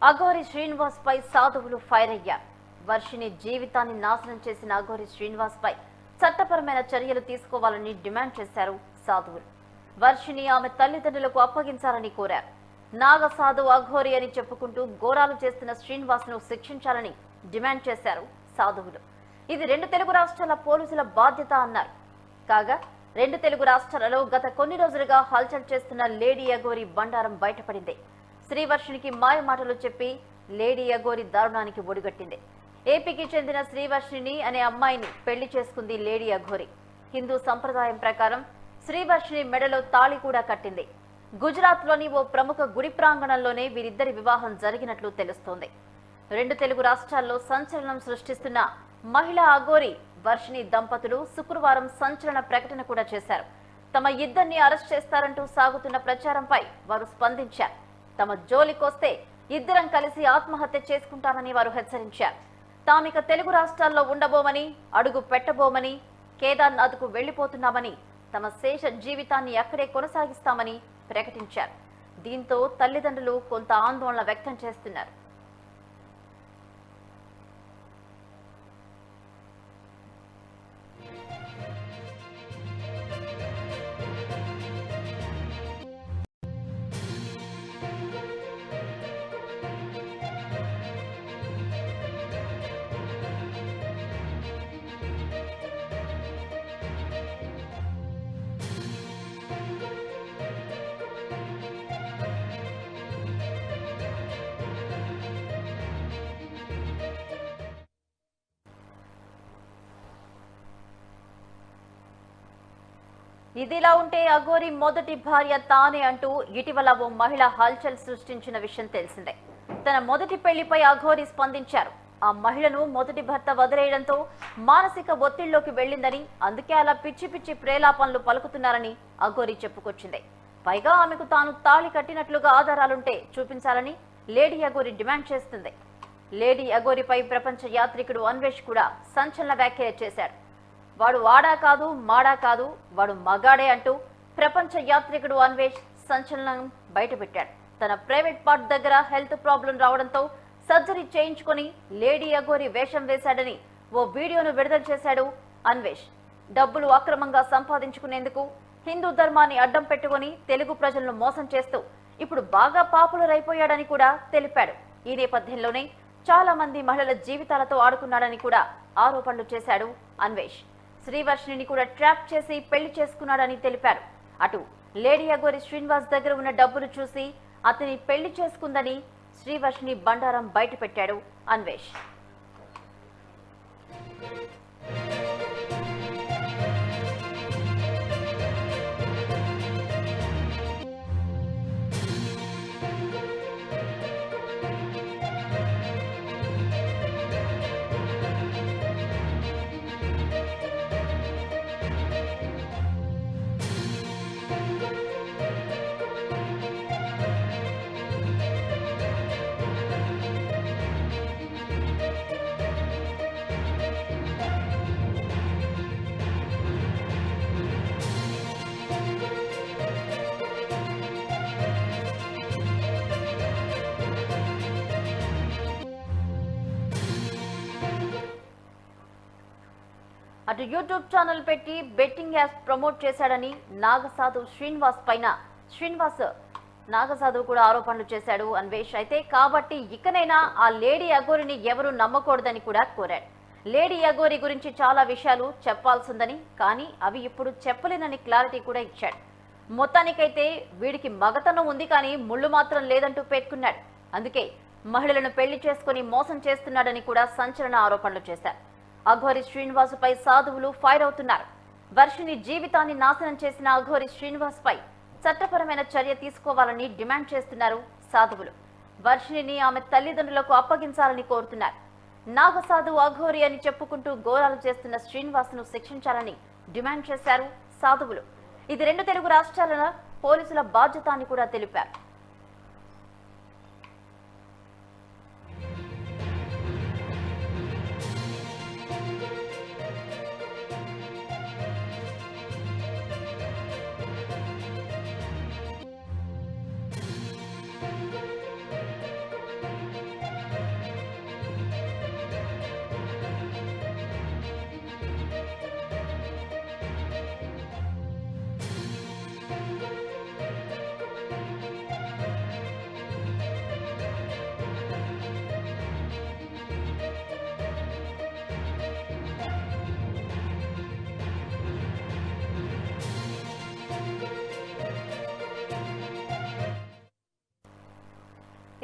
అఘోరి శ్రీనివాస్ పై సాధువులు ఫైర్ అయ్యారు. వర్షిని జీవితాన్ని నాశనం చేసిన అఘోరి శ్రీనివాస్ పై చట్టపరమైన చర్యలు తీసుకోవాలని డిమాండ్ చేశారు సాధువులు. వర్షిని ఆమె తల్లిదండ్రులకు అప్పగించాలని కోరారు. నాగసాధు అఘోరి అని చెప్పుకుంటూ ఘోరాలు చేస్తున్న శ్రీనివాస్ ను శిక్షించాలని డిమాండ్ చేశారు సాధువులు. ఇది 2 తెలుగు రాష్ట్రాల పోలీసుల బాధ్యత అన్నారు. కాగా 2 తెలుగు రాష్ట్రాలలో గత కొన్ని రోజులుగా హల్చల్ చేస్తున్న లేడీ అఘోరి బండారం బయటపడింది. శ్రీవర్షినికి మాయమాటలు చెప్పి లేడీ అఘోరి దారుణానికి ఒడిగట్టింది. ఏపీకి చెందిన శ్రీవర్షిని అనే అమ్మాయిని పెళ్లి చేసుకుంది లేడీ అఘోరి. హిందూ సంప్రదాయం ప్రకారం శ్రీవర్షిని మెడలో తాళి కూడా కట్టింది. గుజరాత్ లోని ఓ ప్రముఖ గుడి ప్రాంగణంలోనే వీరిద్దరి వివాహం జరిగినట్లు తెలుస్తోంది. 2 తెలుగు రాష్ట్రాల్లో సంచలనం సృష్టిస్తున్న మహిళా అఘోరి వర్షిని దంపతులు శుక్రవారం సంచలన ప్రకటన కూడా చేశారు. తమ ఇద్దరిని అరెస్ట్ చేస్తారంటూ సాగుతున్న ప్రచారంపై వారు స్పందించారు. తమ జోలికొస్తే ఇద్దరం కలిసి ఆత్మహత్య చేసుకుంటామని వారు హెచ్చరించారు. తామిక తెలుగు రాష్ట్రాల్లో ఉండబోమని, అడుగు పెట్టబోమని, కేదార్నాథ్కు వెళ్లిపోతున్నామని, తమ శేష జీవితాన్ని అక్కడే కొనసాగిస్తామని ప్రకటించారు. దీంతో తల్లిదండ్రులు కొంత ఆందోళన వ్యక్తం చేస్తున్నారు. ఇదిలా ఉంటే అఘోరి మొదటి భార్య తానే అంటూ ఇటీవల ఓ మహిళ హల్చల్ సృష్టించిన విషయం తెలిసిందే. తన మొదటి పెళ్లిపై అఘోరి స్పందించారు. ఆ మహిళను మొదటి భర్త వదిలేయడంతో మానసిక ఒత్తిడిలోకి వెళ్లిందని, అందుకే అలా పిచ్చి పిచ్చి ప్రేలాపనలు పలుకుతున్నారని అఘోరి చెప్పుకొచ్చింది. పైగా ఆమెకు తాను తాళి కట్టినట్లుగా ఆధారాలుంటే చూపించాలని లేడీ అఘోరి డిమాండ్ చేస్తుంది. లేడీ అఘోరిపై ప్రపంచ యాత్రికుడు అన్వేష్ కూడా సంచలన వ్యాఖ్యలు చేశాడు. వాడు వాడా కాదు, మాడా కాదు, వాడు మగాడే అంటూ ప్రపంచ యాత్రికుడు అన్వేష్ సంచలనం బయటపెట్టాడు. తన ప్రైవేట్ పార్ట్ దగ్గర హెల్త్ ప్రాబ్లం రావడంతో సర్జరీ చేయించుకుని లేడీ అఘోరి వేషం వేశాడని ఓ వీడియోను విడుదల చేశాడు అన్వేష్. డబ్బులు అక్రమంగా సంపాదించుకునేందుకు హిందూ ధర్మాన్ని అడ్డం పెట్టుకుని తెలుగు ప్రజలను మోసం చేస్తూ ఇప్పుడు బాగా పాపులర్ అయిపోయాడని కూడా తెలిపాడు. ఈ నేపథ్యంలోనే చాలా మంది మహిళల జీవితాలతో ఆడుకున్నాడని కూడా ఆరోపణలు చేశాడు అన్వేష్. శ్రీవర్షిని కూడా ట్రాప్ చేసి పెళ్లి చేసుకున్నాడని తెలిపారు. అటు లేడీ అఘోరి శ్రీనివాస్ దగ్గర ఉన్న డబ్బులు చూసి అతని పెళ్లి చేసుకుందని శ్రీవర్షిని బండారం బయటపెట్టాడు అన్వేష్. అటు యూట్యూబ్ ఛానల్ పెట్టి బెట్టింగ్ యాప్స్ ప్రమోట్ చేశాడని నాగసాధు శ్రీనివాస్ పైన నాగసాధు కూడా ఆరోపణలు చేశాడు అన్వేష్. అయితే కాబట్టి ఇకనైనా ఆ లేడీ అఘోరిని ఎవరు నమ్మకూడదని కూడా కోరాడు. లేడీ అఘోరి గురించి చాలా విషయాలు చెప్పాల్సిందని, కానీ అవి ఇప్పుడు చెప్పలేనని క్లారిటీ కూడా ఇచ్చాడు. మొత్తానికైతే వీడికి మగతనం ఉంది కానీ ముళ్ళు మాత్రం లేదంటూ పేర్కొన్నాడు. అందుకే మహిళలను పెళ్లి చేసుకుని మోసం చేస్తున్నాడని కూడా సంచలన ఆరోపణలు చేశారు. అఘోరి శ్రీనివాస్ పై సాధువులు ఫైర్ అవుతున్నారు. వర్షిని జీవితాన్ని నాశనం చేసిన అఘోరి శ్రీనివాస్ పై చట్టపరమైన చర్య తీసుకోవాలని డిమాండ్ చేస్తున్నారు సాధువులు. వర్షిని ఆమె తల్లిదండ్రులకు అప్పగించాలని కోరుతున్నారు. నాగసాధు అఘోరి అని చెప్పుకుంటూ ఘోరాలు చేస్తున్న శ్రీనివాస్ ను శిక్షించాలని డిమాండ్ చేశారు సాధువులు. ఇది 2 తెలుగు రాష్ట్రాల పోలీసుల బాధ్యత అని కూడా తెలిపారు.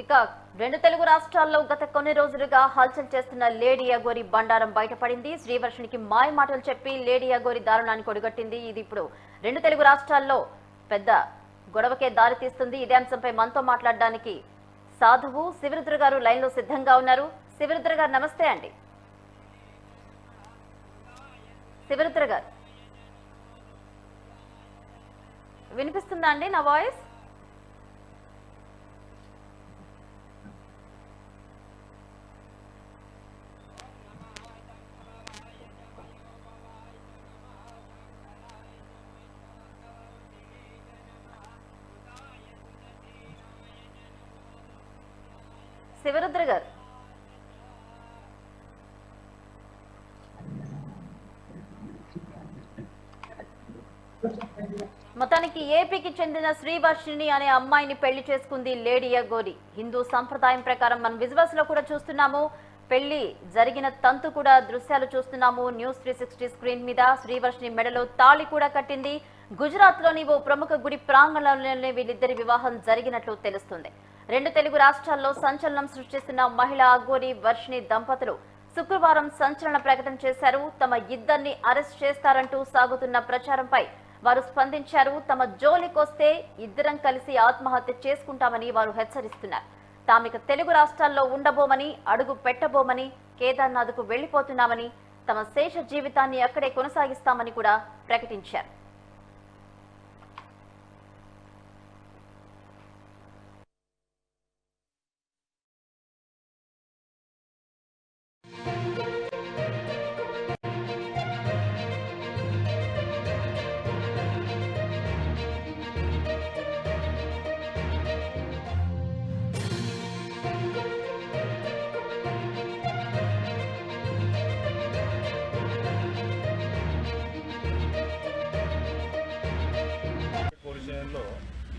ఇక రెండు తెలుగు రాష్ట్రాల్లో గత కొన్ని రోజులుగా హల్చల్ చేస్తున్న లేడీ అఘోరి బండారం బయటపడింది. శ్రీవర్షినికి మాయ మాటలు చెప్పి లేడీ అఘోరి దారుణానికి ఒడిగట్టింది. ఇది ఇప్పుడు రెండు తెలుగు రాష్ట్రాల్లో పెద్ద గొడవకే దారి తీస్తుంది. ఇదే అంశంపై మనతో మాట్లాడడానికి సాధువు శివరుద్ర గారు లైన్ లో సిద్ధంగా ఉన్నారు. శివరుద్ర గారు నమస్తే అండి. శివరుద్ర గారు వినిపిస్తుందా అండి నా వాయిస్? శివరుద్ర గారు మొత్తానికి ఏపీకి చెందిన శ్రీవర్షిణి అనే అమ్మాయిని పెళ్లి చేసుకుంది లేడీ అఘోరి. హిందూ సంప్రదాయం ప్రకారం మనం విజువల్స్ లో కూడా చూస్తున్నాము. పెళ్లి జరిగిన తంతు కూడా దృశ్యాలు చూస్తున్నాము. న్యూస్ 360 స్క్రీన్ మీద శ్రీవర్షిణి మెడలో తాళి కూడా కట్టింది. గుజరాత్ లోని ఓ ప్రముఖ గుడి ప్రాంగణంలోనే వీళ్ళిద్దరి వివాహం జరిగినట్లు తెలుస్తుంది. రెండు తెలుగు రాష్ట్రాల్లో సంచలనం సృష్టిస్తున్న మహిళా అఘోరి వర్షిణి దంపతులు శుక్రవారం సంచలన ప్రకటన చేశారు. తమ ఇద్దరిని అరెస్ట్ చేస్తారంటూ సాగుతున్న ప్రచారంపై వారు స్పందించారు. తమ జోలికొస్తే ఇద్దరం కలిసి ఆత్మహత్య చేసుకుంటామని వారు హెచ్చరిస్తున్నారు. తామిక తెలుగు రాష్ట్రాల్లో ఉండబోమని, అడుగు పెట్టబోమని, కేదార్నాథ్కు వెళ్లిపోతున్నామని, తమ శేష జీవితాన్ని అక్కడే కొనసాగిస్తామని కూడా ప్రకటించారు.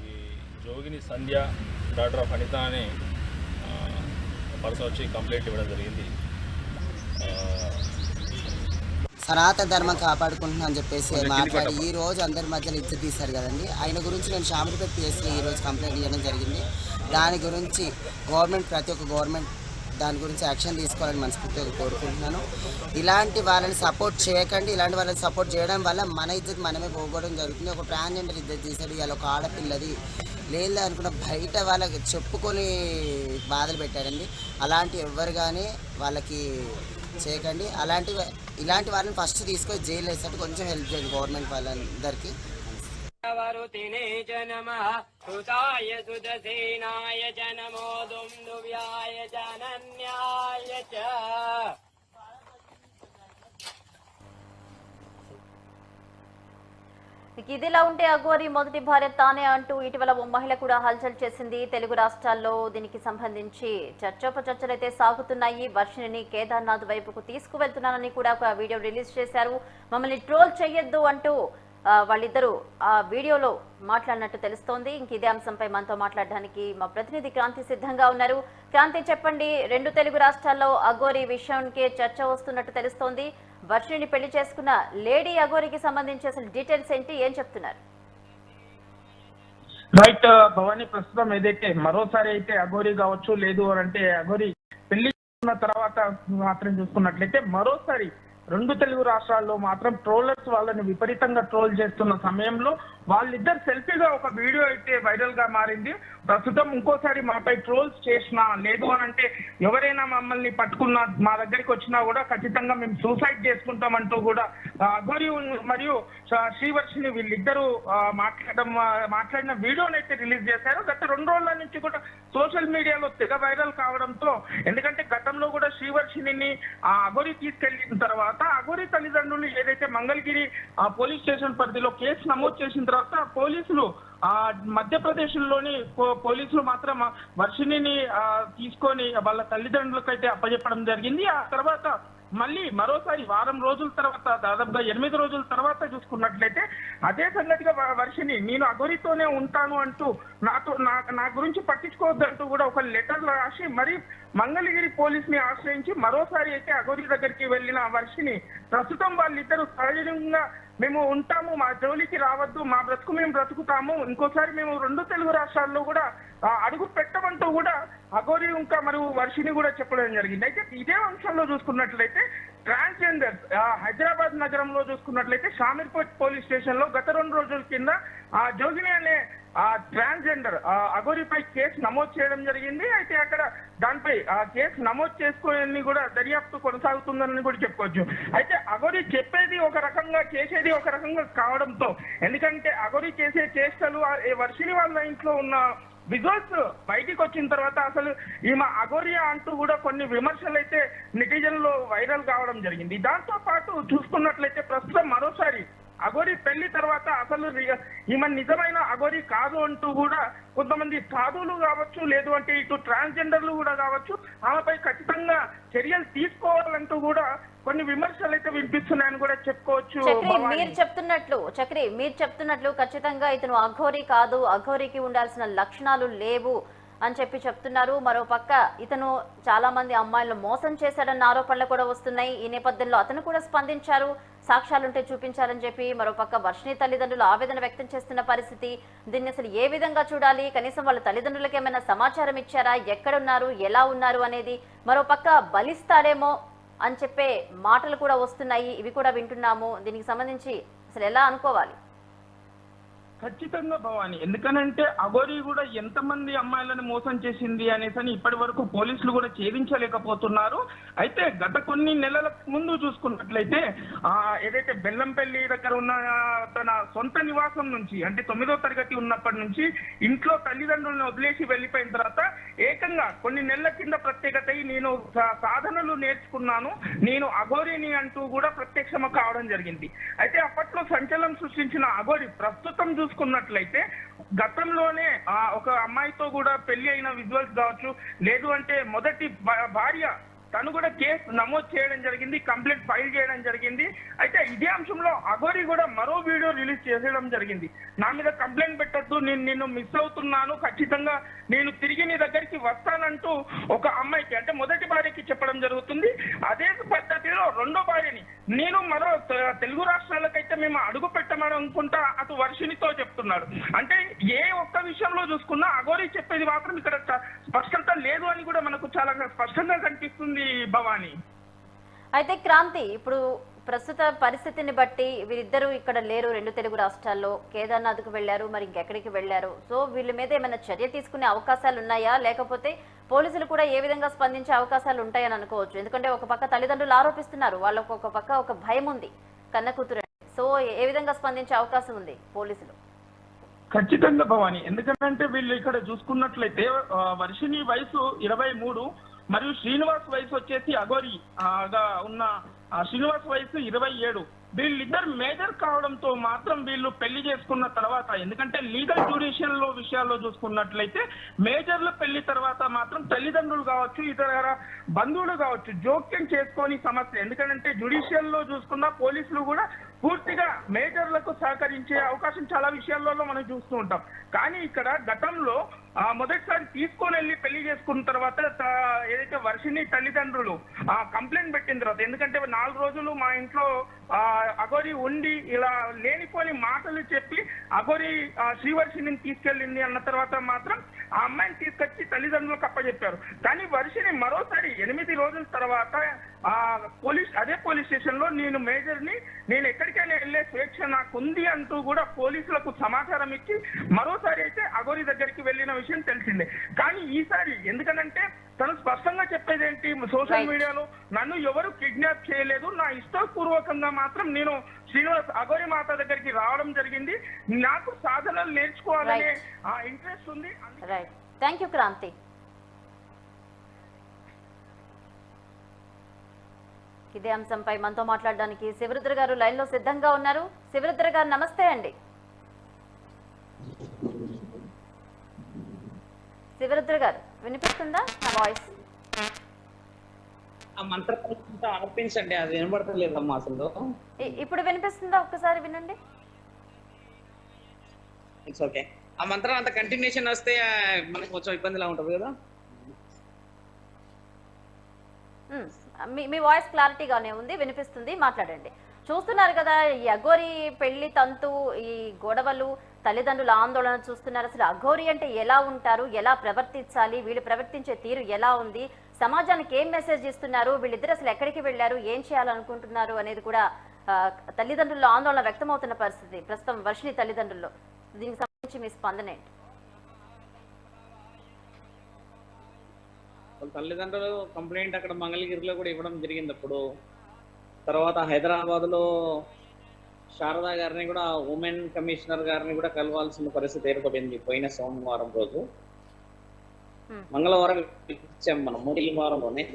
ఈ జోగిని సంధ్య డాక్టర్ ఆఫ్ అనిత అనే పర్సన్ వచ్చి కంప్లైంట్ ఇవ్వడం జరిగింది. సనాతన ధర్మం కాపాడుకుంటున్నా అని చెప్పేసి మాట్లాడి ఈ రోజు అందరి మధ్యలో ఇజ్జత్ తీశారు కదండి. ఆయన గురించి నేను షామిలిపేట పిఎస్లో ఈరోజు కంప్లైంట్ ఇవ్వడం జరిగింది. దాని గురించి ప్రతి ఒక్క గవర్నమెంట్ దాని గురించి యాక్షన్ తీసుకోవాలని మనస్ఫూర్తిగా కోరుకుంటున్నాను. ఇలాంటి వాళ్ళని సపోర్ట్ చేయకండి. ఇలాంటి వాళ్ళని సపోర్ట్ చేయడం వల్ల మన ఇజ్జత్ మనమే పోగొట్టడం జరుగుతుంది. ఒక ట్రాన్స్జెండర్ ఇజ్జత్ తీశాడు, ఇలా ఒక ఆడపిల్లది లేదు అనుకున్న బయట వాళ్ళకి చెప్పుకొని బాధలు పెట్టారండి. అలాంటి ఎవరు కానీ వాళ్ళకి చేయకండి. ఇలాంటి వాళ్ళని ఫస్ట్ తీసుకొని జైలు వేసేట్టు కొంచెం హెల్ప్ చేయండి గవర్నమెంట్ వాళ్ళందరికీ. వరుతినే జనమః సుతాయ సుదసేనాయ జనమో దుందువ్యాయ జనన్యాయ చ. ఇదిలా ఉంటే అఘోరి మొదటి భార్య తానే అంటూ ఇటీవల ఓ మహిళ కూడా హల్చల్ చేసింది. తెలుగు రాష్ట్రాల్లో దీనికి సంబంధించి చర్చోపచర్చలైతే సాగుతున్నాయి. వర్షిణిని కేదార్నాథ్ వైపుకు తీసుకువెళ్తున్నానని కూడా ఒక వీడియో రిలీజ్ చేశారు. మమ్మల్ని ట్రోల్ చేయొద్దు అంటూ వాళ్ళిద్దరూ ఆ వీడియోలో మాట్లాడినట్టు తెలుస్తోంది. ఇంక ఇదే అంశంపై మనతో మాట్లాడడానికి మా ప్రతినిధి క్రాంతి సిద్ధంగా ఉన్నారు. క్రాంతి, చెప్పండి, రెండు తెలుగు రాష్ట్రాల్లో అఘోరి విషయానికి చర్చ వస్తున్నట్టు తెలుస్తోంది. వర్షిణిని పెళ్లి చేసుకున్న లేడీ అఘోరికి సంబంధించి అసలు డీటెయిల్స్ ఏంటి, ఏం చెప్తున్నారు? రైట్ భవానీ, ప్రస్తుతం ఏదైతే మరోసారి అయితే అఘోరి కావచ్చు, లేదు అంటే అఘోరి పెళ్లి చేసుకున్న తర్వాత మాత్రం చూసుకున్నట్లయితే మరోసారి రెండు తెలుగు రాష్ట్రాల్లో మాత్రం ట్రోలర్స్ వాళ్ళని విపరీతంగా ట్రోల్ చేస్తున్న సమయంలో వాళ్ళిద్దరు సెల్ఫీగా ఒక వీడియో అయితే వైరల్ గా మారింది. ప్రస్తుతం ఇంకోసారి మాపై ట్రోల్స్ చేసినా, లేదు అని అంటే ఎవరైనా మమ్మల్ని పట్టుకున్నా, మా దగ్గరికి వచ్చినా కూడా ఖచ్చితంగా మేము సూసైడ్ చేసుకుంటామంటూ కూడా అఘోరి మరియు శ్రీవర్షిని వీళ్ళిద్దరూ మాట్లాడిన వీడియోని అయితే రిలీజ్ చేశారు. గత 2 రోజుల నుంచి కూడా సోషల్ మీడియాలో తెగ వైరల్ కావడంతో, ఎందుకంటే గతంలో కూడా శ్రీవర్షిని అఘోరి తీసుకెళ్లిన తర్వాత అఘోరి తల్లిదండ్రులు ఏదైతే మంగళగిరి పోలీస్ స్టేషన్ పరిధిలో కేసు నమోదు చేసిన తర్వాత పోలీసులు మధ్యప్రదేశ్ లోని పోలీసులు మాత్రం వర్షిణిని తీసుకొని వాళ్ళ తల్లిదండ్రులకు అయితే అప్పచెప్పడం జరిగింది. ఆ తర్వాత మళ్ళీ మరోసారి వారం రోజుల తర్వాత, దాదాపుగా 8 రోజుల తర్వాత చూసుకున్నట్లయితే అదే సంగతిగా వర్షిణి నేను అఘోరితోనే ఉంటాను అంటూ నా గురించి పట్టించుకోవద్దంటూ కూడా ఒక లెటర్ రాసి మరి మంగళగిరి పోలీస్ ని ఆశ్రయించి మరోసారి అయితే అఘోరి దగ్గరికి వెళ్లిన వర్షిణి ప్రస్తుతం వాళ్ళిద్దరూ సహజంగా మేము ఉంటాము, మా జోలికి రావద్దు, మా బ్రతుకు మేము బ్రతుకుతాము, ఇంకోసారి మేము 2 తెలుగు రాష్ట్రాల్లో కూడా అడుగు పెట్టమంటూ కూడా అఘోరి ఇంకా మరియు వర్షిని కూడా చెప్పడం జరిగింది. అయితే ఇదే అంశంలో చూసుకున్నట్లయితే ట్రాన్స్జెండర్ హైదరాబాద్ నగరంలో చూసుకున్నట్లయితే షామీర్పేట్ పోలీస్ స్టేషన్ లో గత 2 రోజుల కింద జోగిని అనే ట్రాన్స్జెండర్ అఘోరిపై కేసు నమోదు చేయడం జరిగింది. అయితే అక్కడ దానిపై కేసు నమోదు చేసుకుని కూడా దర్యాప్తు కొనసాగుతుందని కూడా చెప్పుకోవచ్చు. అయితే అఘోరి చెప్పేది ఒక రకంగా చేసేది ఒక రకంగా కావడంతో, ఎందుకంటే అఘోరి చేసే చేష్టలు వర్షిని వాళ్ళ ఇంట్లో ఉన్న విజువల్స్ బయటికి వచ్చిన తర్వాత అసలు ఈమె అఘోరియా అంటూ కూడా కొన్ని విమర్శలు అయితే నెటిజన్లో వైరల్ కావడం జరిగింది. దాంతో పాటు చూసుకున్నట్లయితే ప్రస్తుతం మరోసారి అఘోరి పెళ్లి తర్వాత అసలు ఈమె నిజమైన అఘోరి కాదు అంటూ కూడా కొంతమంది సాధువులు కావచ్చు, లేదు అంటే ఇటు ట్రాన్స్జెండర్లు కూడా కావచ్చు, ఆమెపై ఖచ్చితంగా చర్యలు తీసుకోవాలంటూ కూడా కొన్ని విమర్శలు అయితే వినిపిస్తున్నాయని కూడా చెప్పుకోవచ్చు. మీరు చెప్తున్నట్లు ఖచ్చితంగా ఇతను అఘోరి కాదు, అఘోరికి ఉండాల్సిన లక్షణాలు లేవు అని చెప్తున్నారు. మరోపక్క ఇతను చాలా మంది అమ్మాయిలను మోసం చేశాడన్న ఆరోపణలు కూడా వస్తున్నాయి. ఈ నేపథ్యంలో అతను కూడా స్పందించారు, సాక్ష్యాలుంటే చూపించాలని చెప్పి. మరోపక్క వర్షిని తల్లిదండ్రులు ఆవేదన వ్యక్తం చేస్తున్న పరిస్థితి. దీన్ని అసలు ఏ విధంగా చూడాలి, కనీసం వాళ్ళ తల్లిదండ్రులకు ఏమైనా సమాచారం ఇచ్చారా, ఎక్కడున్నారు, ఎలా ఉన్నారు అనేది. మరోపక్క బలిస్తాడేమో అని చెప్పే మాటలు కూడా వస్తున్నాయి, ఇవి కూడా వింటున్నాము. దీనికి సంబంధించి అసలు ఎలా అనుకోవాలి? ఖచ్చితంగా భవాని, ఎందుకనంటే అఘోరి కూడా ఎంతమంది అమ్మాయిలను మోసం చేసింది అనేసి ఇప్పటి వరకు పోలీసులు కూడా ఛేదించలేకపోతున్నారు. అయితే గత కొన్ని నెలల ముందు చూసుకున్నట్లయితే ఏదైతే బెల్లంపల్లి దగ్గర ఉన్న తన సొంత నివాసం నుంచి, అంటే 9వ తరగతి ఉన్నప్పటి నుంచి ఇంట్లో తల్లిదండ్రులను వదిలేసి వెళ్ళిపోయిన తర్వాత ఏకంగా కొన్ని నెలల కింద ప్రత్యేకత నేను సాధనలు నేర్చుకున్నాను, నేను అఘోరిని అంటూ కూడా ప్రత్యక్షమ కావడం జరిగింది. అయితే అప్పట్లో సంచలనం సృష్టించిన అఘోరి ప్రస్తుతం చూసుకున్నట్లయితే గతంలోనే ఒక అమ్మాయితో కూడా పెళ్లి అయిన విజువల్స్ కావచ్చు, లేదు అంటే మొదటి భార్య తను కూడా కేసు నమోదు చేయడం జరిగింది, కంప్లైంట్ ఫైల్ చేయడం జరిగింది. అయితే ఇదే అంశంలో అఘోరి కూడా మరో వీడియో రిలీజ్ చేసేయడం జరిగింది. నా మీద కంప్లైంట్ పెట్టద్దు, నేను నిన్ను మిస్ అవుతున్నాను, ఖచ్చితంగా నేను తిరిగి నీ దగ్గరికి వస్తానంటూ ఒక అమ్మాయికి, అంటే మొదటి భార్యకి చెప్పడం జరుగుతుంది. అదే పద్ధతిలో 2వ భార్యని నేను మరో తెలుగు రాష్ట్రాలకైతే మేము అడుగు పెట్టమని అనుకుంటా అటు వర్షినితో చెప్తున్నాడు. అంటే ఏ ఒక్క విషయంలో చూసుకున్నా అఘోరి చెప్పేది మాత్రం ఇక్కడ స్పష్టత లేదు అని కూడా మనకు చాలా స్పష్టంగా కనిపిస్తుంది భవాని. అయితే క్రాంతి, ఇప్పుడు ప్రస్తుత పరిస్థితిని బట్టి వీరిద్దరూ ఇక్కడ లేరు, 2 తెలుగు రాష్ట్రాల్లో. కేదార్నాథ్కు వెళ్లారు, మరి ఇంకెక్కడికి వెళ్లారు? సో వీళ్ళ మీద ఏమైనా చర్య తీసుకునే అవకాశాలు ఉన్నాయా, లేకపోతే పోలీసులు కూడా ఏ విధంగా స్పందించే అవకాశాలు ఉంటాయని అనుకోవచ్చు? ఎందుకంటే ఒక పక్క తల్లిదండ్రులు ఆరోపిస్తున్నారు, వాళ్ళకు ఒక పక్క ఒక భయం ఉంది, కన్న కూతురు. సో ఏ విధంగా స్పందించే అవకాశం ఉంది పోలీసులు? ఖచ్చితంగా భవాని, ఎందుకంటే వీళ్ళు ఇక్కడ చూసుకున్నట్లయితే వర్షిని వయసు 23 మరియు శ్రీనివాస్ వయసు వచ్చేసి అఘోరి ఉన్న శ్రీనివాస్ వయసు 27. వీళ్ళిద్దరు మేజర్ కావడంతో మాత్రం వీళ్ళు పెళ్లి చేసుకున్న తర్వాత, ఎందుకంటే లీగల్ జ్యుడిషియల్ లో విషయాల్లో చూసుకున్నట్లయితే మేజర్ల పెళ్లి తర్వాత మాత్రం తల్లిదండ్రులు కావచ్చు, ఇతర బంధువులు కావచ్చు జోక్యం చేసుకొని సమస్య. ఎందుకంటే జ్యుడిషియల్ లో చూసుకున్న పోలీసులు కూడా పూర్తిగా మేజర్లకు సహకరించే అవకాశం చాలా విషయాల్లో మనం చూస్తూ ఉంటాం. కానీ ఇక్కడ గతంలో మొదటిసారి తీసుకొని వెళ్ళి పెళ్లి చేసుకున్న తర్వాత ఏదైతే వర్షిని తల్లిదండ్రులు కంప్లైంట్ పెట్టిన తర్వాత, ఎందుకంటే 4 రోజులు మా ఇంట్లో అఘోరి ఉండి ఇలా లేనిపోని మాటలు చెప్పి అఘోరి శ్రీవర్షిని తీసుకెళ్ళింది అన్న తర్వాత మాత్రం ఆ అమ్మాయిని తీసుకొచ్చి తల్లిదండ్రులకు అప్పచెప్పారు. కానీ వర్షిని మరోసారి 8 రోజుల తర్వాత అదే పోలీస్ స్టేషన్ లో నేను మేజర్ని, నేను ఎక్కడికైనా వెళ్ళే స్వేచ్ఛ నాకు ఉంది అంటూ కూడా పోలీసులకు సమాచారం ఇచ్చి మరోసారి అయితే అఘోరి దగ్గరికి వెళ్ళిన విషయం తెలిసిందే. కానీ ఈసారి ఎందుకనంటే తను స్పష్టంగా చెప్పేది ఏంటి, సోషల్ మీడియాలో నన్ను ఎవరు కిడ్నాప్ చేయలేదు, నా ఇష్టపూర్వకంగా మాత్రం నేను శ్రీనివాస్ అఘోరి మాత దగ్గరికి రావడం జరిగింది, నాకు సాధనలు నేర్చుకోవాలనే ఇంట్రెస్ట్ ఉంది. Thank you Kranti. ఇదే అంశంపై మనతో మాట్లాడడానికి శివరుద్ర గారు లైన్ లో సిద్ధంగా ఉన్నారు. శివరుద్ర గారు నమస్తే అండి. శివరుద్ర గారు వినిపిస్తుందా నా వాయిస్? ఆర్పించండి, అది వినబడతలేదమ్మా అసలు. ఇప్పుడు వినిపిస్తుందా? ఒక్కసారి వినండి. It's okay. ఆ మంత్రం అంత కంటిన్యూషన్ వస్తే మనకు కొంచెం ఇబ్బందిలా ఉంటుంది కదా. మీ వాయిస్ క్లారిటీగానే ఉంది, వినిపిస్తుంది, మాట్లాడండి. చూస్తున్నారు కదా ఈ అఘోరి పెళ్లి తంతు, ఈ గొడవలు, తల్లిదండ్రుల ఆందోళన చూస్తున్నారు. అసలు అఘోరి అంటే ఎలా ఉంటారు, ఎలా ప్రవర్తించాలి, వీళ్ళు ప్రవర్తించే తీరు ఎలా ఉంది, సమాజానికి ఏం మెసేజ్ ఇస్తున్నారు, వీళ్ళిద్దరు అసలు ఎక్కడికి వెళ్ళారు, ఏం చేయాలనుకుంటున్నారు అనేది కూడా తల్లిదండ్రుల్లో ఆందోళన వ్యక్తమవుతున్న పరిస్థితి ప్రస్తుతం వర్షిణి తల్లిదండ్రుల్లో. దీనికి సంబంధించి మీ స్పందన ఏంటి? తల్లిదండ్రులు కంప్లైంట్ అక్కడ మంగళగిరిలో కూడా ఇవ్వడం జరిగింది. అప్పుడు తర్వాత హైదరాబాద్లో శారదా గారిని కూడా, ఉమెన్ కమిషనర్ గారిని కూడా కలవాల్సిన పరిస్థితి ఏర్పడింది పోయిన సోమవారం రోజు. మంగళవారం ఇచ్చాం మనం, మంగళవారంలోనే.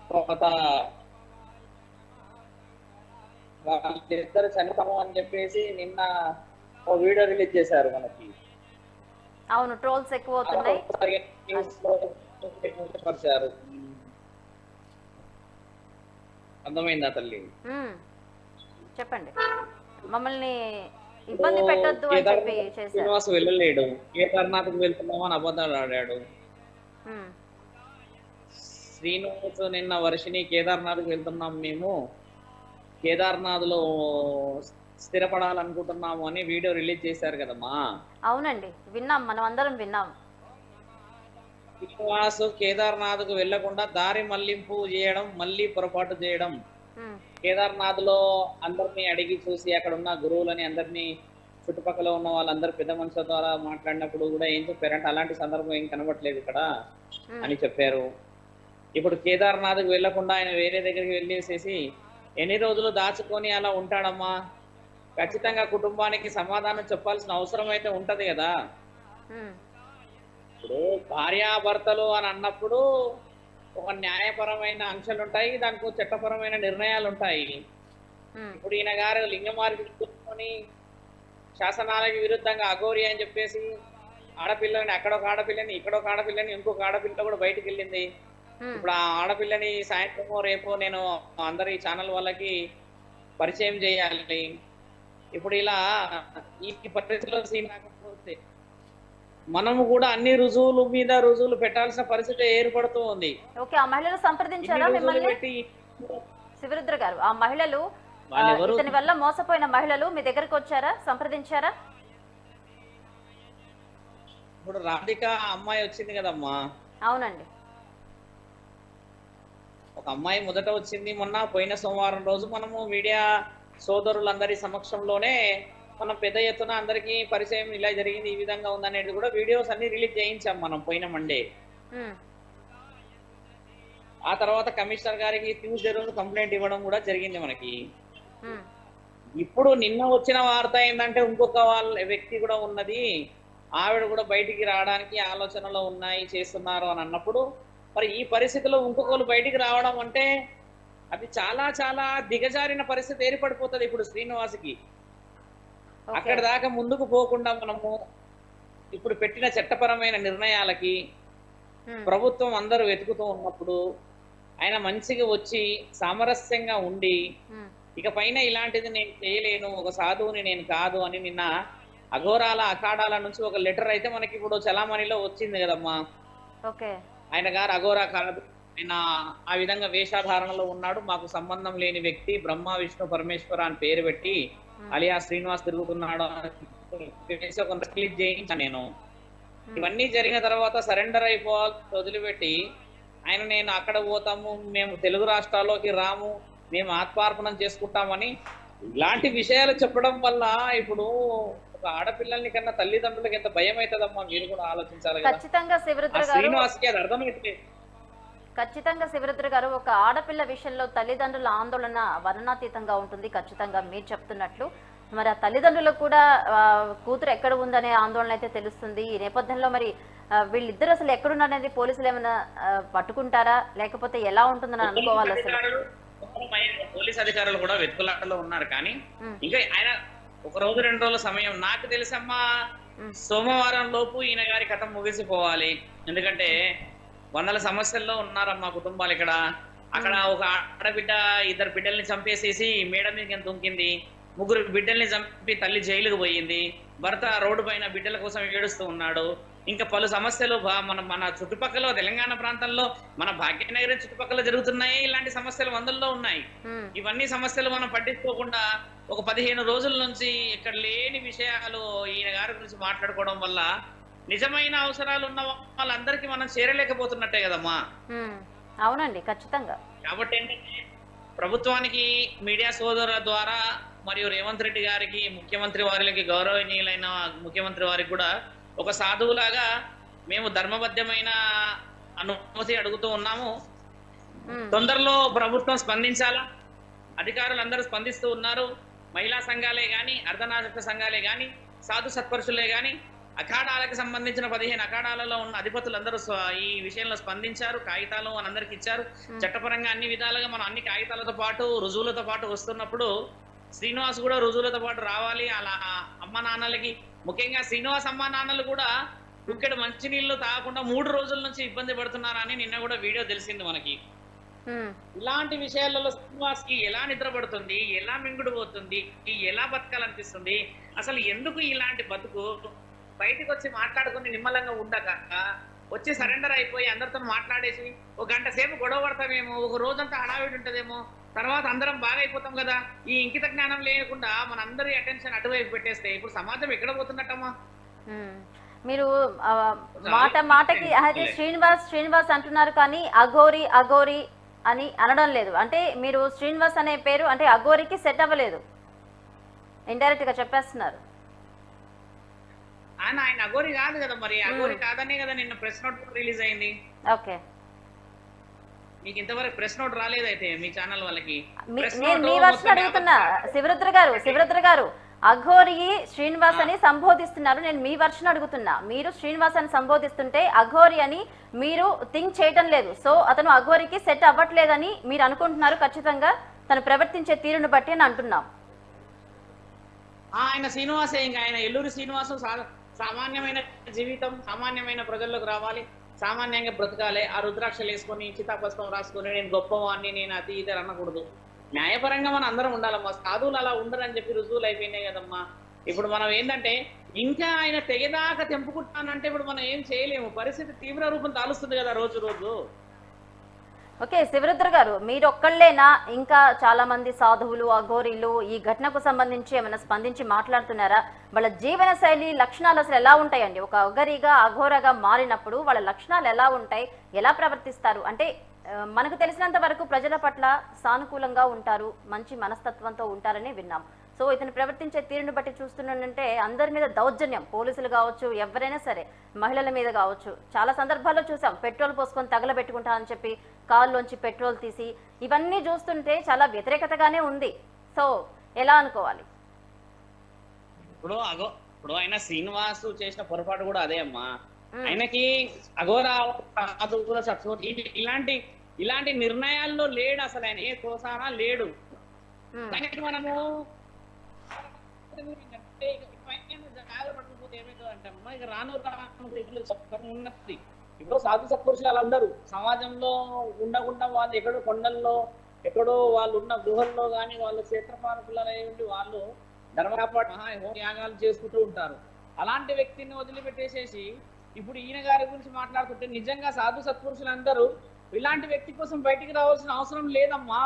తర్వాత వాళ్ళిద్దరు చనిపోము అని చెప్పేసి నిన్న ఓ వీడియో రిలీజ్ చేశారు మనకి. అవును, ట్రోల్స్ ఎక్కువ అవుతున్నాయి. అర్థమైందా తల్లి? చెప్పండి. మమ్మల్ని ఇబ్బంది పెట్టొద్దు అని చెప్పి చేశారు. శ్రీనివాస్ వెళ్ళలేడు, కేదార్నాథ్కి వెళ్తున్నామా అని అబద్ధాలు ఆడాడు. శ్రీనివాస్ నిన్న వర్షిని కేదార్నాథ్కి వెళ్తున్నాం, మేము కేదార్నాథ్లో స్థిరపడాలనుకుంటున్నాము అని వీడియో రిలీజ్ చేశారు కదమ్మా. అవునండి, విన్నాం, మనం అందరం విన్నాం. శ్రీనివాస్ కేదార్నాథ్కు వెళ్లకుండా దారి మళ్లింపు చేయడం, మళ్ళీ పొరపాటు చేయడం. కేదార్నాథ్ లో అందరినీ అడిగి చూసి అక్కడ ఉన్న గురువులని అందరినీ, చుట్టుపక్కల ఉన్న వాళ్ళందరూ పెద్ద మనుషుల ద్వారా మాట్లాడినప్పుడు కూడా ఏం చెప్పారంటే అలాంటి సందర్భం ఏం కనబడలేదు ఇక్కడ అని చెప్పారు. ఇప్పుడు కేదార్నాథ్కి వెళ్లకుండా ఆయన వేరే దగ్గరికి వెళ్ళేసేసి ఎన్ని రోజులు దాచుకొని అలా ఉంటాడమ్మా? ఖచ్చితంగా కుటుంబానికి సమాధానం చెప్పాల్సిన అవసరం అయితే ఉంటది కదా. ఇప్పుడు భార్యాభర్తలు అని అన్నప్పుడు ఒక న్యాయపరమైన అంశాలు ఉంటాయి, దానికి చట్టపరమైన నిర్ణయాలు ఉంటాయి. ఇప్పుడు ఈయన గారు లింగమార్పిడి తీసుకొని శాసనాలకు విరుద్ధంగా అఘోరి అని చెప్పేసి ఆడపిల్లని, అక్కడొక ఆడపిల్లని, ఇక్కడొక ఆడపిల్లని, ఇంకొక ఆడపిల్ల కూడా బయటకు వెళ్ళింది. ఇప్పుడు ఆ ఆడపిల్లని సాయంత్రమో రేపో నేను అందరి ఛానల్ వాళ్ళకి పరిచయం చేయాలి. ఇప్పుడు ఇలా ఈ పరిస్థితిలో రాకపోతే మనము కూడా అన్ని రుజువుల మీద రుజువులు పెట్టాల్సిన పరిస్థితి ఏర్పడుతూ ఉంది. ఓకే, ఆ మహిళలు సంప్రదించారా మిమ్మల్ని శివరుద్ర గారు? ఆ మహిళలు, ఇతని వల్ల మోసపోయిన మహిళలు మీ దగ్గరకు వచ్చారా, సంప్రదించారా? ఇప్పుడు రాధిక అమ్మాయి వచ్చింది కదమ్మా. అవునండి, ఒక అమ్మాయి మొదట వచ్చింది మొన్న పోయిన సోమవారం రోజు. మనము మీడియా సోదరులందరి సమక్షంలోనే మనం పెద్ద ఎత్తున అందరికీ పరిచయం ఇలా జరిగింది, ఈ విధంగా ఉందనేది కూడా వీడియోస్ అన్ని రిలీజ్ చేయించాం మనం పోయిన మండే. ఆ తర్వాత కమిషనర్ గారికి ట్యూస్డే రోజు కంప్లైంట్ ఇవ్వడం కూడా జరిగింది మనకి. ఇప్పుడు నిన్న వచ్చిన వార్త ఏంటంటే ఇంకొక వ్యక్తి కూడా ఉన్నది, ఆవిడ కూడా బయటికి రావడానికి ఆలోచనలో ఉన్నాయి, చేస్తున్నారు అని అన్నప్పుడు మరి ఈ పరిస్థితిలో ఇంకొకరు బయటికి రావడం అంటే అది చాలా చాలా దిగజారిన పరిస్థితి ఏర్పడిపోతుంది ఇప్పుడు శ్రీనివాస్కి. అక్కడ దాకా ముందుకు పోకుండా మనము ఇప్పుడు పెట్టిన చట్టపరమైన నిర్ణయాలకి ప్రభుత్వం అందరూ వెతుకుతూ ఉన్నప్పుడు ఆయన మంచిగా వచ్చి సామరస్యంగా ఉండి ఇక పైన ఇలాంటిది నేను చేయలేను, ఒక సాధువుని నేను కాదు అని నిన్న అఘోరాల అఖాడాల నుంచి ఒక లెటర్ అయితే మనకి ఇప్పుడు చలామణిలో వచ్చింది కదమ్మా. ఆయన గారు అఘోరా కాదు, ఆయన ఆ విధంగా వేషాధారణలో ఉన్నాడు, మాకు సంబంధం లేని వ్యక్తి, బ్రహ్మ విష్ణు పరమేశ్వర అని పేరు పెట్టి అలియా శ్రీనివాస్ తిరుగుతున్నాడు ఒక రిలీజ్ చేయించాను నేను. ఇవన్నీ జరిగిన తర్వాత సరెండర్ అయిపోవాలి వదిలిపెట్టి ఆయన నేను అక్కడ పోతాము, మేము తెలుగు రాష్ట్రాల్లోకి రాము, మేము ఆత్మార్పణం చేసుకుంటామని ఇలాంటి విషయాలు చెప్పడం వల్ల ఇప్పుడు ఒక ఆడపిల్లల్ని కన్నా తల్లిదండ్రులకి ఎంత భయం అవుతుందమ్మా, మీరు కూడా ఆలోచించాలి కదా. శ్రీనివాస్కి అది అర్థమైతే ఖచ్చితంగా శివరుద్ర గారు, ఒక ఆడపిల్ల విషయంలో తల్లిదండ్రుల ఆందోళన వర్ణనాతీతంగా ఉంటుంది. ఖచ్చితంగా మీరు చెప్తున్నట్లు మరి ఆ తల్లిదండ్రులకు కూడా కూతురు ఎక్కడ ఉందనే ఆందోళన అయితే తెలుస్తుంది. ఈ నేపథ్యంలో మరి వీళ్ళిద్దరు అసలు ఎక్కడున్నారనేది పోలీసులు ఏమైనా పట్టుకుంటారా, లేకపోతే ఎలా ఉంటుందని అనుకోవాలి? అసలు పోలీస్ అధికారులు కూడా వెతుకులాటలో ఉన్నారు, కానీ ఇంకా ఆయన ఒక రోజు 2 రోజుల సమయం నాకు తెలుసమ్మా. సోమవారం లోపు ఈయన గారి కథ ముగిసిపోవాలి. ఎందుకంటే వందల సమస్యల్లో ఉన్నారమ్మా కుటుంబాలు ఇక్కడ. అక్కడ ఒక ఆడబిడ్డ 2 బిడ్డల్ని చంపేసేసి మేడ మీద దుంకింది, 3 బిడ్డల్ని చంపి తల్లి జైలుకు పోయింది, భర్త రోడ్డు పైన బిడ్డల కోసం ఏడుస్తూ ఉన్నాడు. ఇంకా పలు సమస్యలు మన చుట్టుపక్కల తెలంగాణ ప్రాంతంలో మన భాగ్యనగరం చుట్టుపక్కల జరుగుతున్నాయి. ఇలాంటి సమస్యలు వందల్లో ఉన్నాయి. ఇవన్నీ సమస్యలు మనం పట్టించుకోకుండా ఒక 15 రోజుల నుంచి ఇక్కడ లేని విషయాలు ఈయన గారి గురించి మాట్లాడుకోవడం వల్ల నిజమైన అవసరాలు ఉన్న వాళ్ళందరికీ మనం చేరలేకపోతున్నట్టే కదమ్మా. అవునండి, ఖచ్చితంగా. కాబట్టి ఏంటంటే ప్రభుత్వానికి మీడియా సోదరుల ద్వారా మరియు రేవంత్ రెడ్డి గారికి, ముఖ్యమంత్రి వారికి, గౌరవనీయులైన ముఖ్యమంత్రి వారికి కూడా ఒక సాధువులాగా మేము ధర్మబద్ధమైన అనుమతి అడుగుతూ ఉన్నాము. తొందరలో ప్రభుత్వం స్పందించాలా. అధికారులు అందరూ స్పందిస్తూ ఉన్నారు. మహిళా సంఘాలే కానీ, అర్ధనాశక సంఘాలే కానీ, సాధు సత్పరుషులే కానీ, అఖాడాలకు సంబంధించిన 15 అఖాడాలలో ఉన్న అధిపతులందరూ ఈ విషయంలో స్పందించారు. కాగితాలు మనందరికి ఇచ్చారు. చట్టపరంగా అన్ని విధాలుగా మనం అన్ని కాగితాలతో పాటు రుజువులతో పాటు వస్తున్నప్పుడు శ్రీనివాస్ కూడా రుజువులతో పాటు రావాలి. అలా అమ్మ నాన్నలకి, ముఖ్యంగా శ్రీనివాస్ అమ్మ నాన్నలు కూడా ఇక్కడ మంచినీళ్ళు తాగకుండా 3 రోజుల నుంచి ఇబ్బంది పడుతున్నారని నిన్న కూడా వీడియో తెలిసింది మనకి. ఇలాంటి విషయాలలో శ్రీనివాస్ కి ఎలా నిద్రపడుతుంది, ఎలా మింగుడు పోతుంది, ఎలా బతకాలనిపిస్తుంది, అసలు ఎందుకు ఇలాంటి బతుకు? బయటకు వచ్చి మాట్లాడుకుని నిమ్మలంగా ఉండక వచ్చి సరెండర్ అయిపోయి అందరితో మాట్లాడేసి ఒక గంట సేపు గొడవ పడతామేమో, ఒక రోజంతా హడావిడి ఉంటదేమో, తర్వాత అందరం బాగా అయిపోతాం కదా. ఈ ఇంకిత జ్ఞానం లేకుండా మనందరి అటెన్షన్ అటువైపు పెట్టేస్తే ఇప్పుడు సమాజం ఎక్కడ పోతున్నట్టమ్మా? మీరు మాటకి అయితే శ్రీనివాస్ అంటున్నారు కానీ అఘోరి అని అనడం లేదు. అంటే మీరు శ్రీనివాస్ అనే పేరు అంటే అఘోరికి సెట్ అవ్వలేదు, ఇండైరెక్ట్ గా చెప్పేస్తున్నారు. ఆయన అఘోరి కాదు కదా, మరి అఘోరి కాదనే కదా నిన్న ప్రెస్ నోట్ రిలీజ్ అయింది. ఓకే, మీకు ఇంతవరకు ప్రెస్ నోట్ రాలేదైతే మీ ఛానల్ వాళ్ళకి. నేను మీ వర్షన్ అడుగుతున్నా శివరుద్ర గారు అఘోరి శ్రీనివాస్ అని సంబోధిస్తున్నారు. నేను మీ వర్షన్ అడుగుతున్నా. మీరు శ్రీనివాస్ అని సంబోధిస్తుంటే అఘోరి అని మీరు థింక్ చేయటం లేదు. సో అతను అఘోరికి సెట్ అవ్వట్లేదని మీరు అనుకుంటున్నారు. ఖచ్చితంగా తను ప్రవర్తించే తీరును బట్టి అని అంటున్నాం. ఆయన శ్రీనివాసే, ఇంకా ఆయన ఎల్లూరి శ్రీనివాసం సామాన్యమైన జీవితం, సామాన్యమైన ప్రజల్లోకి రావాలి, సామాన్యంగా బ్రతకాలి. ఆ రుద్రాక్షలు వేసుకొని చితాపస్తం రాసుకొని నేను గొప్పవాడిని, నేను అతి ఇది అనకూడదు. న్యాయపరంగా మనం అందరం ఉండాలమ్మా. సాధువులు అలా ఉండరని చెప్పి రుజువులు అయిపోయినాయి కదమ్మా. ఇప్పుడు మనం ఏంటంటే ఇంకా ఆయన తెగదాకా తెంపుకుంటానంటే ఇప్పుడు మనం ఏం చేయలేము. పరిస్థితి తీవ్ర రూపం తాలుస్తుంది కదా రోజు రోజు. ఓకే శివరుద్ర గారు, మీరు ఒక్కళ్ళేనా ఇంకా చాలా మంది సాధువులు అఘోరీలు ఈ ఘటనకు సంబంధించి ఏమైనా స్పందించి మాట్లాడుతున్నారా? వాళ్ళ జీవన శైలి లక్షణాలు అసలు ఎలా ఉంటాయండి? ఒక అఘోరీగా అఘోరగా మారినప్పుడు వాళ్ళ లక్షణాలు ఎలా ఉంటాయి, ఎలా ప్రవర్తిస్తారు? అంటే మనకు తెలిసినంత వరకు ప్రజల పట్ల సానుకూలంగా ఉంటారు, మంచి మనస్తత్వంతో ఉంటారని విన్నాం. సో ఇతను ప్రవర్తించే తీరును బట్టి చూస్తున్నానంటే అందరి మీద దౌర్జన్యం, పోలీసులు కావచ్చు, ఎవరైనా సరే, మహిళల మీద కావచ్చు. చాలా సందర్భాల్లో చూసాం, పెట్రోల్ పోసుకొని తగలబెట్టుకుంటా అని చెప్పి కారులోంచి పెట్రోల్ తీసి, ఇవన్నీ చూస్తుంటే చాలా వ్యతిరేకతగానే ఉంది. సో ఎలా అనుకోవాలి? ఇప్పుడు ఆయన శ్రీనివాసు చేసిన పొరపాటు కూడా అదే అమ్మా. ఆయనకి అఘోరా ఇలాంటి నిర్ణయాల్లో లేడు అసలు. ఆయన ఏ కోసానా లేడు. మనము జాగ్రత్తపడకపోతే ఏమవుతుందంటే ఇక రాను ఉన్నది. ఇప్పుడు సాధు సత్పురుషులు వాళ్ళందరూ సమాజంలో ఉండకుండా వాళ్ళు ఎక్కడో కొండల్లో ఎక్కడో వాళ్ళు ఉన్న గృహల్లో కానీ వాళ్ళు క్షేత్రపాలకులై ఉండి వాళ్ళు ధర్మకాపాటు యాగాలు చేసుకుంటూ ఉంటారు. అలాంటి వ్యక్తిని వదిలిపెట్టేసేసి ఇప్పుడు ఈయన గారి గురించి మాట్లాడుతుంటే నిజంగా సాధు సత్పురుషులందరూ ఇలాంటి వ్యక్తి కోసం బయటికి రావాల్సిన అవసరం లేదమ్మా.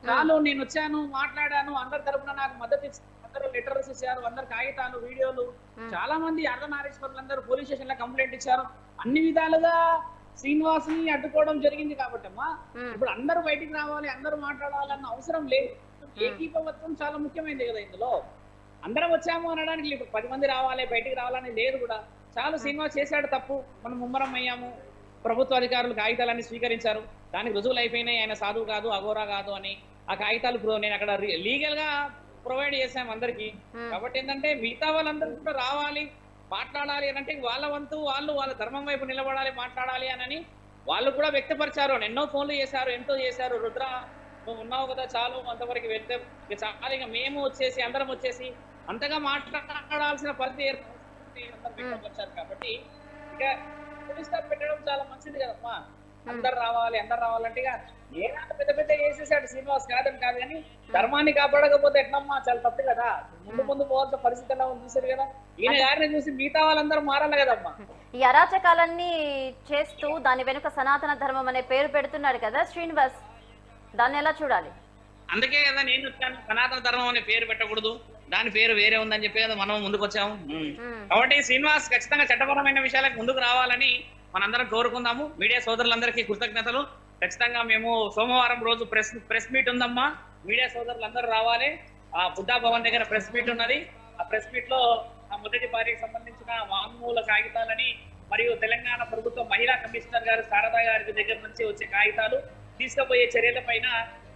చాలు, నేను వచ్చాను, మాట్లాడాను, అందరి తరపున నాకు మద్దతు ఇచ్చారు, అందరూ లెటర్స్ ఇచ్చారు, అందరు కాగితాలు, వీడియోలు, చాలా మంది అర్ధనారీశ్వరులందరూ పోలీస్ స్టేషన్ లో కంప్లైంట్ ఇచ్చారు. అన్ని విధాలుగా శ్రీనివాస్ ని అడ్డుకోవడం జరిగింది. కాబట్టి అమ్మా ఇప్పుడు అందరూ బయటికి రావాలి, అందరూ మాట్లాడాలన్న అవసరం లేదు. ఏకీభవత్వం చాలా ముఖ్యమైనది కదా ఇందులో. అందరం వచ్చాము అనడానికి ఇప్పుడు 10 మంది రావాలి, బయటికి రావాలని లేదు కూడా. చాలు, శ్రీనివాస్ చేశాడు తప్పు, మనం ముమ్మరం అయ్యాము, ప్రభుత్వ అధికారులు కాగితాలన్నీ స్వీకరించారు, దానికి రుజువులు అయిపోయినాయి, ఆయన సాధువు కాదు, అఘోరా కాదు అని. ఆ కాగితాలు నేను అక్కడ లీగల్ గా ప్రొవైడ్ చేశాము అందరికి. కాబట్టి ఏంటంటే మిగతా వాళ్ళందరూ కూడా రావాలి, మాట్లాడాలి అని అంటే వాళ్ళ వంతు వాళ్ళు వాళ్ళ ధర్మం వైపు నిలబడాలి, మాట్లాడాలి అని వాళ్ళు కూడా వ్యక్తపరిచారు. ఎన్నో ఫోన్లు చేశారు, ఎంతో చేశారు. రుద్ర నువ్వు ఉన్నావు కదా, చాలు, అంతవరకు వెళ్తే చాలా, ఇక మేము వచ్చేసి అందరం వచ్చేసి అంతగా మాట్లాడాల్సిన పరిస్థితి వ్యక్తపరిచారు. కాబట్టి ఇక పోలీస్ స్టాప్ పెట్టడం చాలా మంచిది కదమ్మా. అందరు రావాలంటే ఇక ఏనాడు పెద్ద చేసేసాడు శ్రీనివాస్, కాదని కాదు, కానీ ధర్మాన్ని కాపాడకపోతే ఎట్లమ్మా, చాలా తప్పు కదా. ముందు పోవాల్సిన పరిస్థితి ఎలా ఉంది చూసారు కదా. ఈయన గారిని చూసి మిగతా వాళ్ళందరూ మారాలి కదమ్మా. ఈ అరాచకాలన్నీ చేస్తూ దాని వెనుక సనాతన ధర్మం అనే పేరు పెడుతున్నాడు కదా శ్రీనివాస్, దాన్ని ఎలా చూడాలి? అందుకే కదా నేను వచ్చాను, సనాతన ధర్మం అనే పేరు పెట్టకూడదు, దాని పేరు వేరే ఉందని చెప్పి కదా మనం ముందుకు వచ్చాము. కాబట్టి శ్రీనివాస్ ఖచ్చితంగా చట్టపరమైన విషయాలకు ముందుకు రావాలని మనందరం కోరుకుందాము. మీడియా సోదరులందరికీ కృతజ్ఞతలు. ఖచ్చితంగా మేము సోమవారం రోజు ప్రెస్ మీట్ ఉందమ్మా, మీడియా సోదరులందరూ రావాలి. ఆ బుద్ధా భవన్ దగ్గర ప్రెస్ మీట్ ఉన్నది. ఆ ప్రెస్ మీట్ లో మొదటి భార్యకు సంబంధించిన వాంగ్మూల కాగితాలని మరియు తెలంగాణ ప్రభుత్వ మహిళా కమిషనర్ గారు శారదా గారి దగ్గర నుంచి వచ్చే కాగితాలు, తీసుకుపోయే చర్యల పైన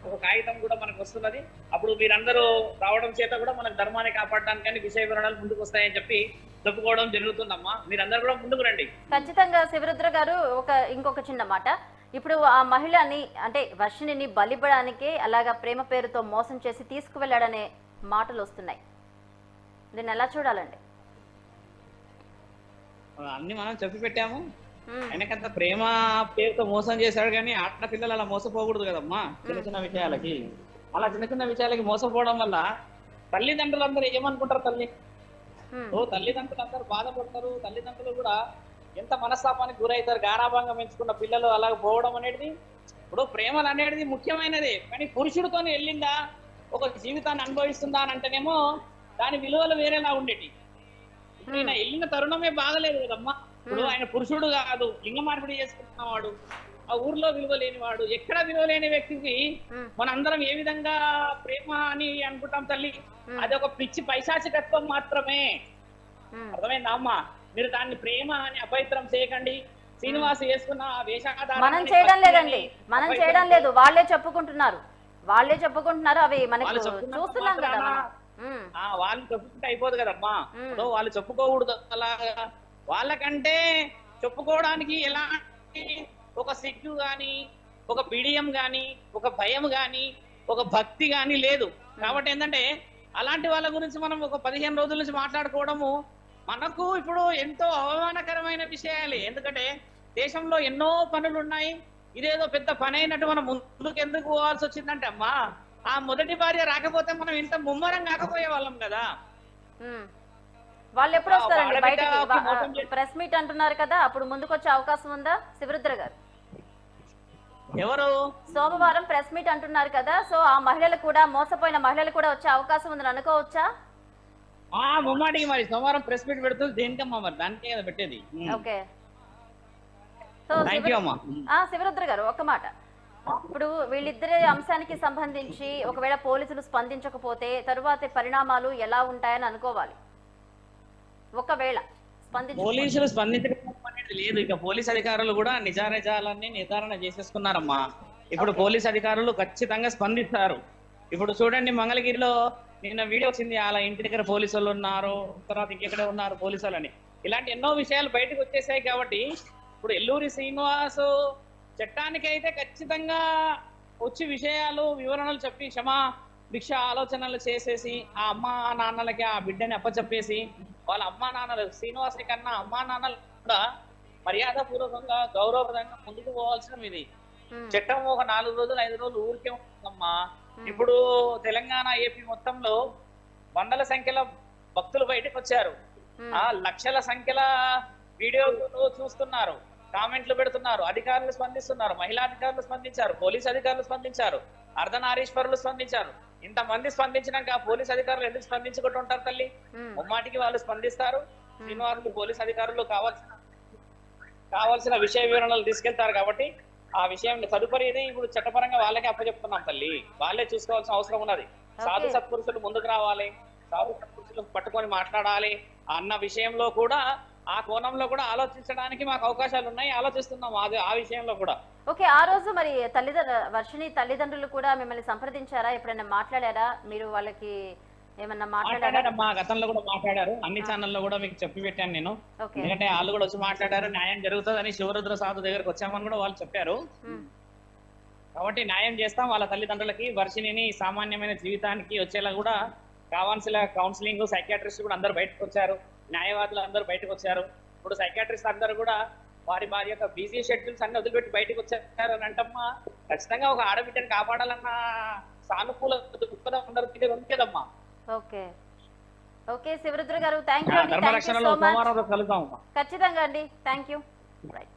ఒక కాగితం కూడా మనకు వస్తున్నది. అప్పుడు మీరందరూ రావడం చేత కూడా మనకు ధర్మాన్ని కాపాడడానికి విషయ వివరణలు ముందుకు వస్తాయని చెప్పి చెప్పుకోవడం జరుగుతుందమ్మా. మీరందరూ కూడా ముందుకు రండి. ఖచ్చితంగా. శివరుద్ర గారు, ఇంకొక చిన్న మాట, ఇప్పుడు ఆ మహిళని అంటే వర్షిణిని బలిపడానికి అలాగా ప్రేమ పేరుతో మోసం చేసి తీసుకువెళ్ళాడనే మాటలు వస్తున్నాయి, దీన్ని ఎలా చూడాలండి? అన్ని మనం చెప్పి పెట్టాము. ఆయనకంత ప్రేమ పేరుతో మోసం చేశాడు, కానీ ఆడపిల్లలు అలా మోసపోకూడదు కదమ్మా. చిన్న చిన్న విషయాలకి అలా చిన్న చిన్న విషయాలకి మోసపోవడం వల్ల తల్లిదండ్రులందరూ ఏమనుకుంటారు? తల్లిదండ్రులందరూ బాధపడతారు. తల్లిదండ్రులు కూడా ఎంత మనస్తాపానికి గురవుతారు. గారాభంగా పెంచుకున్న పిల్లలు అలా పోవడం అనేది, ఇప్పుడు ప్రేమలు అనేది ముఖ్యమైనది, కానీ పురుషుడితో వెళ్ళిందా, ఒక జీవితాన్ని అనుభవిస్తుందా అని అంటేనేమో దాని విలువలు వేరేలా ఉండేటి. ఇప్పుడు ఈయన వెళ్ళిన తరుణమే బాగలేదు కదమ్మా. ఇప్పుడు ఆయన పురుషుడు కాదు, లింగ మార్పిడి చేసుకుంటున్నవాడు, ఆ ఊర్లో విలువ లేనివాడు, ఎక్కడ విలువ లేని వ్యక్తికి మనందరం ఏ విధంగా ప్రేమ అని అనుకుంటాం తల్లి? అది ఒక పిచ్చి పైశాచికత్వం మాత్రమే. అర్థమైందా అమ్మా? మీరు దాన్ని ప్రేమ అని అపవిత్రం చేయకండి. శ్రీనివాస్ వేసుకున్న వేషాధారం మనం చేయడం లేదండి, మనం చేయడం లేదు, వాళ్ళే చెప్పుకుంటున్నారు. అవి మనకు చూస్తున్నాం కదా. వాళ్ళు చెప్పుకుంటే అయిపోదు కదమ్మా. ఇప్పుడు వాళ్ళు చెప్పుకోకూడదు అలాగా. వాళ్ళకంటే చెప్పుకోవడానికి ఎలాంటి ఒక సిగ్గు గాని, ఒక బిడియం గాని, ఒక భయం గాని, ఒక భక్తి గాని లేదు. కాబట్టి ఏంటంటే అలాంటి వాళ్ళ గురించి మనం ఒక 15 రోజుల నుంచి మాట్లాడుకోవడము మనకు ఇప్పుడు ఎంతో అవమానకరమైన విషయాలే. ఎందుకంటే దేశంలో ఎన్నో పనులు ఉన్నాయి, ఇదేదో పెద్ద పని అయినట్టు మనం ముందుకు ఎందుకు పోవాల్సి వచ్చిందంటే అమ్మా, ఆ మొదటి భార్య రాకపోతే మనం ఇంత ముమ్మరం కాకపోయే వాళ్ళం కదా. వాళ్ళు ఎప్పుడు వస్తారండి బయటకి? ప్రెస్ మీట్ అంటున్నారు కదా, అప్పుడు ముందుకు వచ్చే అవకాశం ఉందా శివరుద్ర గారు? ఎవరు సోమవారం ప్రెస్ మీట్ అంటున్నారు కదా, సో ఆ మహిళలు కూడా, మోసపోయిన మహిళలు కూడా వచ్చే అవకాశం ఉందని అనుకోవచ్చా? ముమ్మాటికి మరి సోమవారం ప్రెస్ మీట్ పెడుతుంది దేనికమ్మా? మరి దానికే కదా పెట్టేది. ఓకే. సో శివరుద్ర గారు ఒక మాట, ఇప్పుడు వీళ్ళిద్దరి అంశానికి సంబంధించి ఒకవేళ పోలీసులు స్పందించకపోతే తరువాత పరిణామాలు ఎలా ఉంటాయని అనుకోవాలి? ఒకవేళ పోలీసులు స్పందించడం అనేది లేదు. ఇక పోలీస్ అధికారులు కూడా నిజానిజాలన్నీ నిర్ధారణ చేసేసుకున్నారమ్మా. ఇప్పుడు పోలీస్ అధికారులు ఖచ్చితంగా స్పందిస్తారు. ఇప్పుడు చూడండి, మంగళగిరిలో నిన్న వీడియో వచ్చింది, అలా ఇంటి దగ్గర పోలీసు వాళ్ళు ఉన్నారు, తర్వాత ఇంకెక్కడ ఉన్నారు పోలీసు వాళ్ళని. ఇలాంటి ఎన్నో విషయాలు బయటకు వచ్చేసాయి. కాబట్టి ఇప్పుడు ఎల్లూరి శ్రీనివాస్ చట్టానికి అయితే ఖచ్చితంగా వచ్చి విషయాలు వివరణలు చెప్పి క్షమా భిక్ష ఆలోచనలు చేసేసి ఆ అమ్మా నాన్నలకి ఆ బిడ్డని అప్పచెప్పేసి వాళ్ళ అమ్మా నాన్నలు, శ్రీనివాసుని కన్నా అమ్మా నాన్నలు కూడా మర్యాద పూర్వకంగా గౌరవప్రదంగా ముందుకు పోవాల్సిన ఇది. చట్టం ఒక 4 రోజులు 5 రోజులు ఊరికే ఉంటుందమ్మా. ఇప్పుడు తెలంగాణ ఏపీ మొత్తంలో వందల సంఖ్యలో భక్తులు బయటకు వచ్చారు, ఆ లక్షల సంఖ్యల వీడియోలు చూస్తున్నారు, కామెంట్లు పెడుతున్నారు, అధికారులు స్పందిస్తున్నారు, మహిళా అధికారులు స్పందించారు, పోలీస్ అధికారులు స్పందించారు, అర్ధనారీశ్వరులు స్పించారు. ఇంతమంది స్పందించినాక పోలీస్ అధికారులు ఎందుకు స్పందించుకుంటూ ఉంటారు తల్లి? ముమ్మాటికి వాళ్ళు స్పందిస్తారు. శ్రీనివాసులు పోలీస్ అధికారులు కావాల్సిన విషయ వివరణలు తీసుకెళ్తారు. కాబట్టి ఆ విషయం తదుపరిది ఇప్పుడు చట్టపరంగా వాళ్ళకే అప్పచెప్తున్నాం తల్లి. వాళ్ళే చూసుకోవాల్సిన అవసరం ఉన్నది. సాధు సత్పురుషులు ముందుకు రావాలి, సాధు సత్పురుషులు పట్టుకొని మాట్లాడాలి అన్న విషయంలో కూడా, ఆ కోణంలో కూడా ఆలోచించడానికి మాకు అవకాశాలు ఉన్నాయి, ఆలోచిస్తున్నాం ఆ విషయంలో కూడా. ఓకే. ఆ రోజు మరి వర్షిణి తల్లిదండ్రులు కూడా మిమ్మల్ని సంప్రదించారా? ఎప్పుడైనా మాట్లాడారా మీరు? వాళ్ళకి ఏమన్నా మాట్లాడారా? మా గతంలో కూడా మాట్లాడారు, అన్ని ఛానల్లో కూడా మీకు చెప్పి పెట్టాను నేను. ఎందుకంటే వాళ్ళు కూడా వచ్చి మాట్లాడారు, న్యాయం జరుగుతుందని శివరుద్ర సాధు దగ్గరకు వచ్చామని కూడా వాళ్ళు చెప్పారు. కాబట్టి న్యాయం చేస్తాం వాళ్ళ తల్లిదండ్రులకి. వర్షిణిని సామాన్యమైన జీవితానికి వచ్చేలా కూడా కావాల్సిన కౌన్సిలింగ్, సైకియాట్రిస్ట్ కూడా అందరూ బయటకు వచ్చారు, న్యాయవాదులు అందరూ బయటకు వచ్చారు. ఇప్పుడు సైకియాట్రిస్ట్ అందరూ కూడా వారి యొక్క బిజీ షెడ్యూల్స్ అన్ని వదిలిపెట్టి బయటకు వచ్చారు అని అంటమ్మా. ఖచ్చితంగా ఒక ఆడబిడ్డని కాపాడాలన్న సానుకూల దృక్పథం అందరూ ఉంది కదమ్మా. ఓకే ఓకే శివరుద్ర గారు, థ్యాంక్ యూ అండి, థ్యాంక్ యూ ధర్మరక్షణలో సో మచ్. సోమవారం కలుద్దాం. ఖచ్చితంగా అండి, థ్యాంక్ యూ. రైట్.